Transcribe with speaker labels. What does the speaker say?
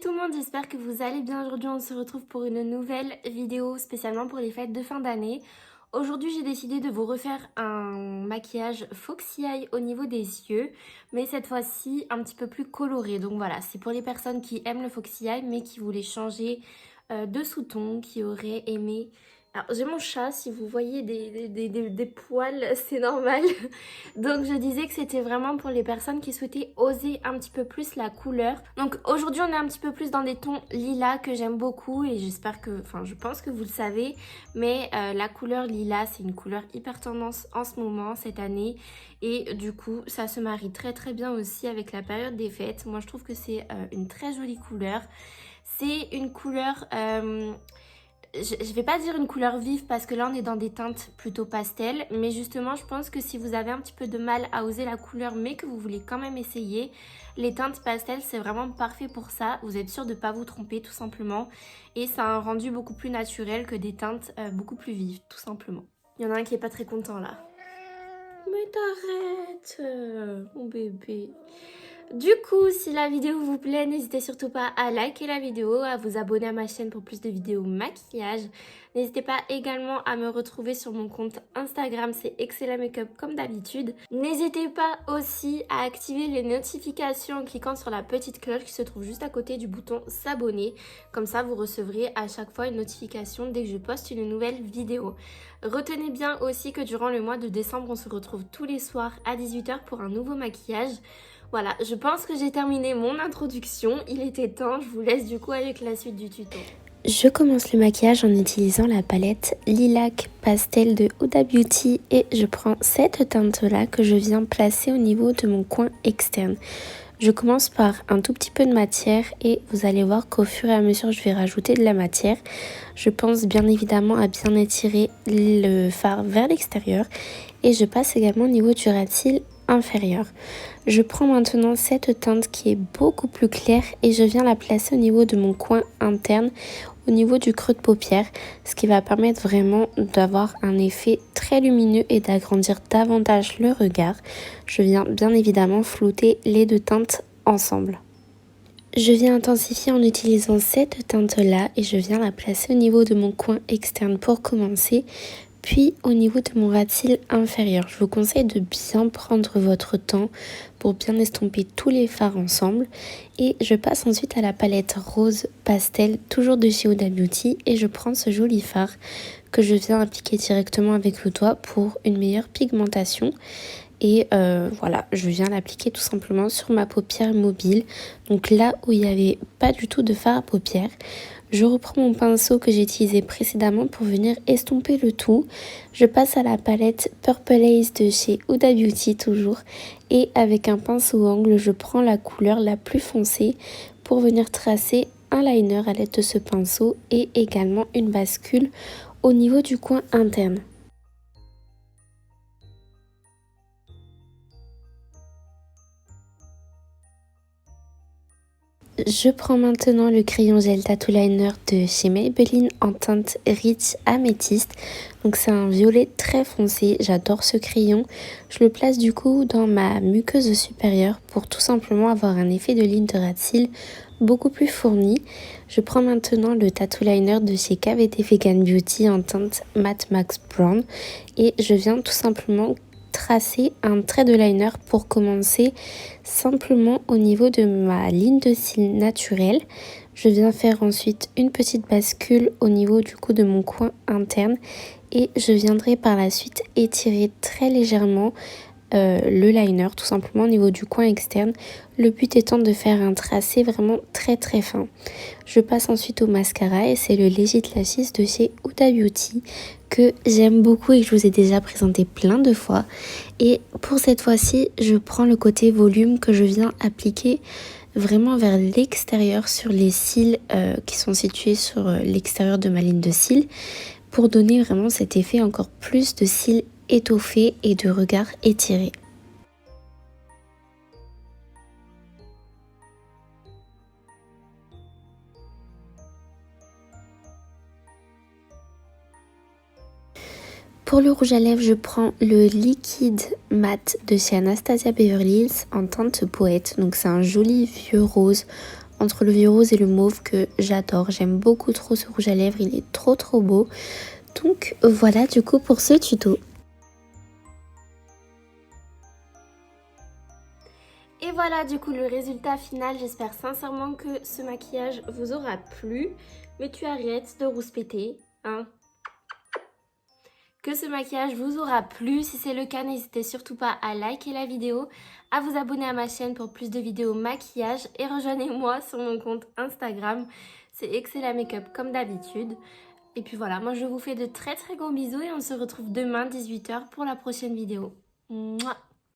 Speaker 1: tout le monde, j'espère que vous allez bien. Aujourd'hui on se retrouve pour une nouvelle vidéo spécialement pour les fêtes de fin d'année. Aujourd'hui j'ai décidé de vous refaire un maquillage Foxy Eye au niveau des yeux, mais cette fois-ci un petit peu plus coloré. Donc voilà, c'est pour les personnes qui aiment le Foxy Eye mais qui voulaient changer de sous-ton, qui auraient aimé... Alors j'ai mon chat, si vous voyez des poils, c'est normal. Donc je disais que c'était vraiment pour les personnes qui souhaitaient oser un petit peu plus la couleur. Donc aujourd'hui on est un petit peu plus dans des tons lilas que j'aime beaucoup et j'espère que, enfin je pense que vous le savez, mais la couleur lilas c'est une couleur hyper tendance en ce moment, cette année, et du coup ça se marie très très bien aussi avec la période des fêtes. Moi je trouve que c'est une très jolie couleur. C'est une couleur... je vais pas dire une couleur vive parce que là on est dans des teintes plutôt pastel, mais justement je pense que si vous avez un petit peu de mal à oser la couleur mais que vous voulez quand même essayer, les teintes pastel c'est vraiment parfait pour ça. Vous êtes sûr de pas vous tromper tout simplement et ça a un rendu beaucoup plus naturel que des teintes beaucoup plus vives tout simplement. Il y en a un qui est pas très content là. Mais t'arrêtes, mon bébé. Du coup, si la vidéo vous plaît, n'hésitez surtout pas à liker la vidéo, à vous abonner à ma chaîne pour plus de vidéos maquillage. N'hésitez pas également à me retrouver sur mon compte Instagram, c'est Excella Makeup comme d'habitude. N'hésitez pas aussi à activer les notifications en cliquant sur la petite cloche qui se trouve juste à côté du bouton s'abonner. Comme ça, vous recevrez à chaque fois une notification dès que je poste une nouvelle vidéo. Retenez bien aussi que durant le mois de décembre, on se retrouve tous les soirs à 18 h pour un nouveau maquillage. Voilà, je pense que j'ai terminé mon introduction, il était temps, je vous laisse du coup avec la suite du tuto. Je commence le maquillage en utilisant la palette Lilac Pastel de Huda Beauty et je prends cette teinte là que je viens placer au niveau de mon coin externe. Je commence par un tout petit peu de matière et vous allez voir qu'au fur et à mesure je vais rajouter de la matière. Je pense bien évidemment à bien étirer le fard vers l'extérieur et je passe également au niveau du ras de cils inférieur. Je prends maintenant cette teinte qui est beaucoup plus claire et je viens la placer au niveau de mon coin interne, au niveau du creux de paupière, ce qui va permettre vraiment d'avoir un effet très lumineux et d'agrandir davantage le regard. Je viens bien évidemment flouter les deux teintes ensemble. Je viens intensifier en utilisant cette teinte là et je viens la placer au niveau de mon coin externe pour commencer. Puis au niveau de mon ras de cils inférieur, je vous conseille de bien prendre votre temps pour bien estomper tous les fards ensemble. Et je passe ensuite à la palette rose pastel, toujours de chez Huda Beauty. Et je prends ce joli fard que je viens appliquer directement avec le doigt pour une meilleure pigmentation. Et voilà, je viens l'appliquer tout simplement sur ma paupière mobile. Donc là où il n'y avait pas du tout de fard à paupières. Je reprends mon pinceau que j'ai utilisé précédemment pour venir estomper le tout. Je passe à la palette Purple Haze de chez Huda Beauty toujours. Et avec un pinceau angle, je prends la couleur la plus foncée pour venir tracer un liner à l'aide de ce pinceau et également une bascule au niveau du coin interne. Je prends maintenant le crayon gel tattoo liner de chez Maybelline en teinte Rich Amethyst. Donc c'est un violet très foncé, j'adore ce crayon. Je le place du coup dans ma muqueuse supérieure pour tout simplement avoir un effet de ligne de ras de cils beaucoup plus fourni. Je prends maintenant le tattoo liner de chez KVD Vegan Beauty en teinte Matte Max Brown et je viens tout simplement tracer un trait de liner pour commencer simplement au niveau de ma ligne de cils naturelle. Je viens faire ensuite une petite bascule au niveau du coup de mon coin interne et je viendrai par la suite étirer très légèrement le liner tout simplement au niveau du coin externe. Le but étant de faire un tracé vraiment très très fin. Je passe ensuite au mascara et c'est le Legit Lashes de chez Huda Beauty que j'aime beaucoup et que je vous ai déjà présenté plein de fois. Et pour cette fois-ci, je prends le côté volume que je viens appliquer vraiment vers l'extérieur sur les cils qui sont situés sur l'extérieur de ma ligne de cils pour donner vraiment cet effet encore plus de cils étoffés et de regard étiré. Pour le rouge à lèvres, je prends le liquide mat de chez Anastasia Beverly Hills en teinte poète. Donc c'est un joli vieux rose entre le vieux rose et le mauve que j'adore. J'aime beaucoup trop ce rouge à lèvres, il est trop beau. Donc voilà du coup pour ce tuto. Et voilà du coup le résultat final. J'espère sincèrement que ce maquillage vous aura plu. Mais tu arrêtes de rouspéter, hein. Que ce maquillage vous aura plu. Si c'est le cas, n'hésitez surtout pas à liker la vidéo, à vous abonner à ma chaîne pour plus de vidéos maquillage et rejoignez-moi sur mon compte Instagram. C'est Excella Makeup comme d'habitude. Et puis voilà, moi je vous fais de très gros bisous et on se retrouve demain 18 h pour la prochaine vidéo. Mouah.